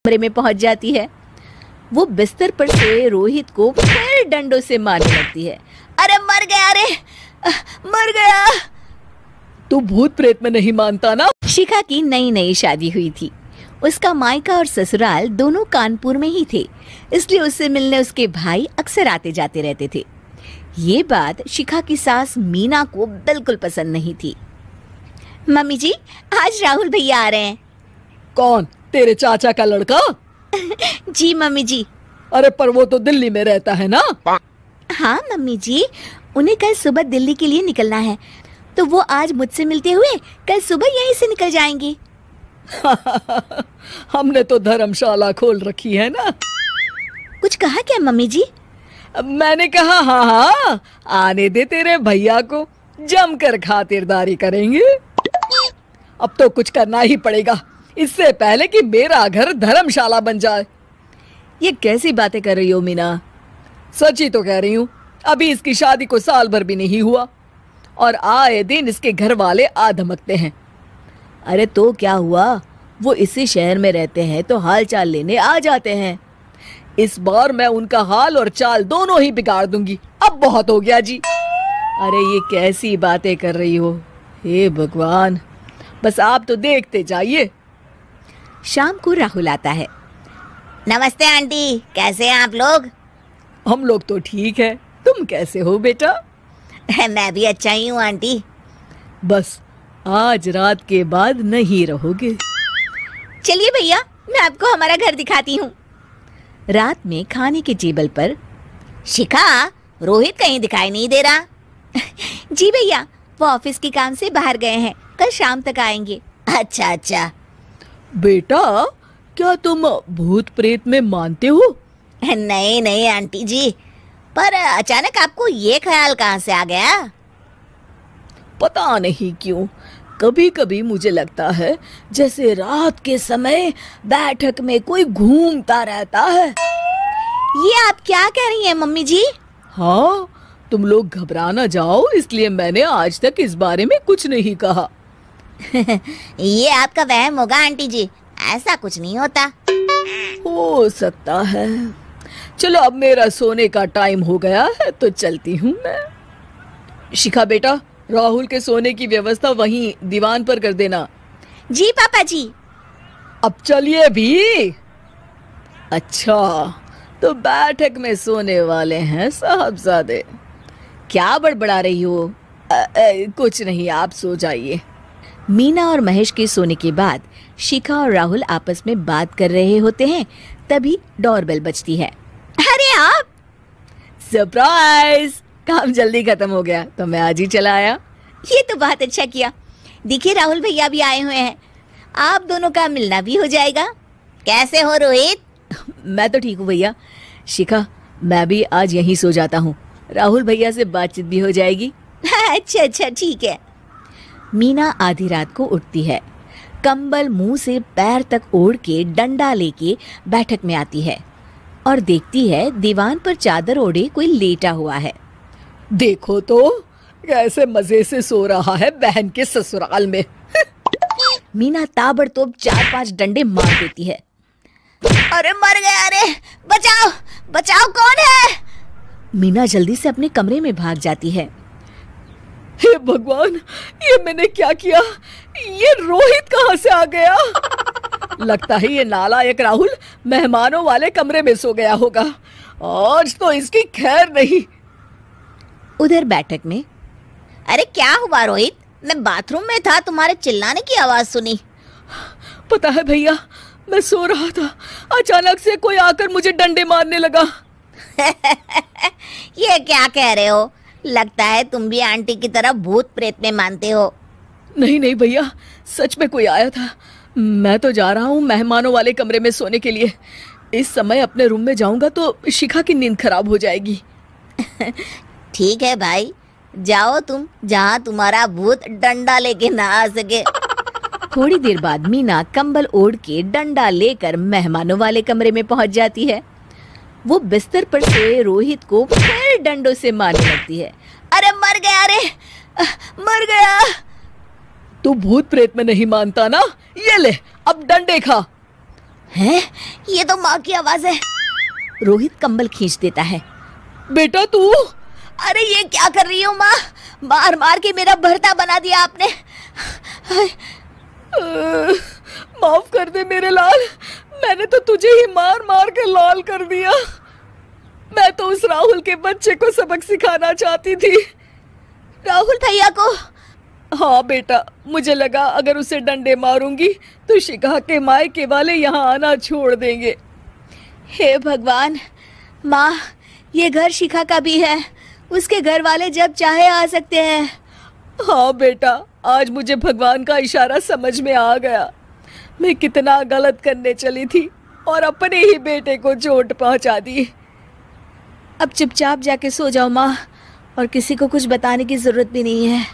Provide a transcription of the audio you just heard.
कमरे में पहुंच जाती है। वो बिस्तर पर से रोहित को फिर डंडों से मारने लगती है। अरे मर गया, अरे मर गया। तू भूत प्रेत में नहीं मानता ना? शिखा की नई नई शादी हुई थी। उसका मायका और ससुराल दोनों कानपुर में ही थे, इसलिए उससे मिलने उसके भाई अक्सर आते जाते रहते थे। ये बात शिखा की सास मीना को बिल्कुल पसंद नहीं थी। मम्मी जी, आज राहुल भैया आ रहे हैं। कौन, तेरे चाचा का लड़का? जी मम्मी जी। अरे पर वो तो दिल्ली में रहता है ना? हाँ मम्मी जी, उन्हें कल सुबह दिल्ली के लिए निकलना है, तो वो आज मुझसे मिलते हुए कल सुबह यहीं से निकल जाएंगे। हमने तो धर्मशाला खोल रखी है ना। कुछ कहा क्या मम्मी जी? मैंने कहा हाँ हाँ, आने दे तेरे भैया को, जमकर खातिरदारी करेंगे। अब तो कुछ करना ही पड़ेगा, इससे पहले कि मेरा घर धर्मशाला बन जाए। ये कैसी बातें कर रही हो मीना? सच ही तो कह रही हूँ। अभी इसकी शादी को साल भर भी नहीं हुआ और आए दिन इसके घर वाले आ धमकते हैं। अरे तो क्या हुआ, वो इसी शहर में रहते हैं तो हाल चाल लेने आ जाते हैं। इस बार मैं उनका हाल और चाल दोनों ही बिगाड़ दूंगी। अब बहुत हो गया जी। अरे ये कैसी बातें कर रही हो, हे भगवान, बस आप तो देखते जाइए। शाम को राहुल आता है। नमस्ते आंटी, कैसे हैं आप लोग? हम लोग तो ठीक है, तुम कैसे हो बेटा? मैं भी अच्छा ही हूँ आंटी। बस आज रात के बाद नहीं रहोगे। चलिए भैया, मैं आपको हमारा घर दिखाती हूँ। रात में खाने के टेबल पर शिखा, रोहित कहीं दिखाई नहीं दे रहा। जी भैया, वो ऑफिस के काम से बाहर गए हैं, कल शाम तक आएंगे। अच्छा अच्छा। बेटा, क्या तुम भूत प्रेत में मानते हो? नहीं नहीं आंटी जी, पर अचानक आपको ये ख्याल कहाँ से आ गया? पता नहीं क्यों, कभी कभी मुझे लगता है जैसे रात के समय बैठक में कोई घूमता रहता है। ये आप क्या कह रही हैं मम्मी जी? हाँ, तुम लोग घबरा ना जाओ, इसलिए मैंने आज तक इस बारे में कुछ नहीं कहा। ये आपका वहम होगा आंटी जी, ऐसा कुछ नहीं होता। हो सकता है। चलो अब मेरा सोने का टाइम हो गया है तो चलती हूँ मैं। शिखा बेटा, राहुल के सोने की व्यवस्था वहीं दीवान पर कर देना। जी पापा जी। अब चलिए भी। अच्छा, तो बैठक में सोने वाले हैं साहबजादे। क्या बड़बड़ा रही हो? कुछ नहीं, आप सो जाइए। मीना और महेश के सोने के बाद शिखा और राहुल आपस में बात कर रहे होते हैं, तभी डोरबेल बजती है। अरे आप! सरप्राइज! काम जल्दी खत्म हो गया तो मैं आज ही चला आया। ये तो बहुत अच्छा किया। देखिए राहुल भैया भी आए हुए हैं, आप दोनों का मिलना भी हो जाएगा। कैसे हो रोहित? मैं तो ठीक हूँ भैया। शिखा, मैं भी आज यहीं सो जाता हूँ, राहुल भैया से बातचीत भी हो जाएगी। अच्छा अच्छा, ठीक है। मीना आधी रात को उठती है, कंबल मुंह से पैर तक ओढ़ के डंडा लेके बैठक में आती है और देखती है दीवान पर चादर ओढ़े कोई लेटा हुआ है। देखो तो कैसे मजे से सो रहा है बहन के ससुराल में। मीना ताबड़तोड़ 4-5 डंडे मार देती है। अरे मर गया, अरे बचाओ बचाओ, कौन है? मीना जल्दी से अपने कमरे में भाग जाती है। हे भगवान, ये मैंने क्या किया? ये रोहित कहाँ से आ गया? लगता है ये नालायक राहुल मेहमानों वाले कमरे में सो गया होगा। आज तो इसकी खैर नहीं। उधर बैठक में, अरे क्या हुआ रोहित? मैं बाथरूम में था, तुम्हारे चिल्लाने की आवाज सुनी। पता है भैया, मैं सो रहा था, अचानक से कोई आकर मुझे डंडे मारने लगा। ये क्या कह रहे हो? लगता है तुम भी आंटी की तरह भूत प्रेत में मानते हो। नहीं नहीं भैया, सच में कोई आया था। मैं तो जा रहा हूँ मेहमानों वाले कमरे में सोने के लिए। इस समय अपने रूम में जाऊंगा तो शिखा की नींद खराब हो जाएगी। ठीक है भाई, जाओ तुम, जहाँ तुम्हारा भूत डंडा लेके ना आ सके। थोड़ी देर बाद मीना कंबल ओढ़ के डंडा लेकर मेहमानों वाले कमरे में पहुंच जाती है। वो बिस्तर पर से रोहित को फिर डंडों से मारने लगती है। अरे मर गया, अरे मर गया। तू भूत प्रेत में नहीं मानता ना? ये ले, अब डंडे खा। हैं? ये तो माँ की आवाज है। रोहित कंबल खींच देता है। बेटा तू? अरे ये क्या कर रही हो माँ? मार मार के मेरा भरता बना दिया आपने। माफ कर दे मेरे लाल, मैंने तो तुझे ही मार मार के लाल कर दिया। मैं तो उस राहुल के बच्चे को सबक सिखाना चाहती थी। राहुल भैया को? हाँ बेटा, मुझे लगा अगर उसे डंडे मारूंगी तो शिखा के मायके वाले यहाँ आना छोड़ देंगे। हे भगवान, माँ ये घर शिखा का भी है, उसके घर वाले जब चाहे आ सकते हैं। हाँ बेटा, आज मुझे भगवान का इशारा समझ में आ गया। मैं कितना गलत करने चली थी और अपने ही बेटे को चोट पहुंचा दी। अब चुपचाप जाके सो जाओ माँ, और किसी को कुछ बताने की जरूरत भी नहीं है।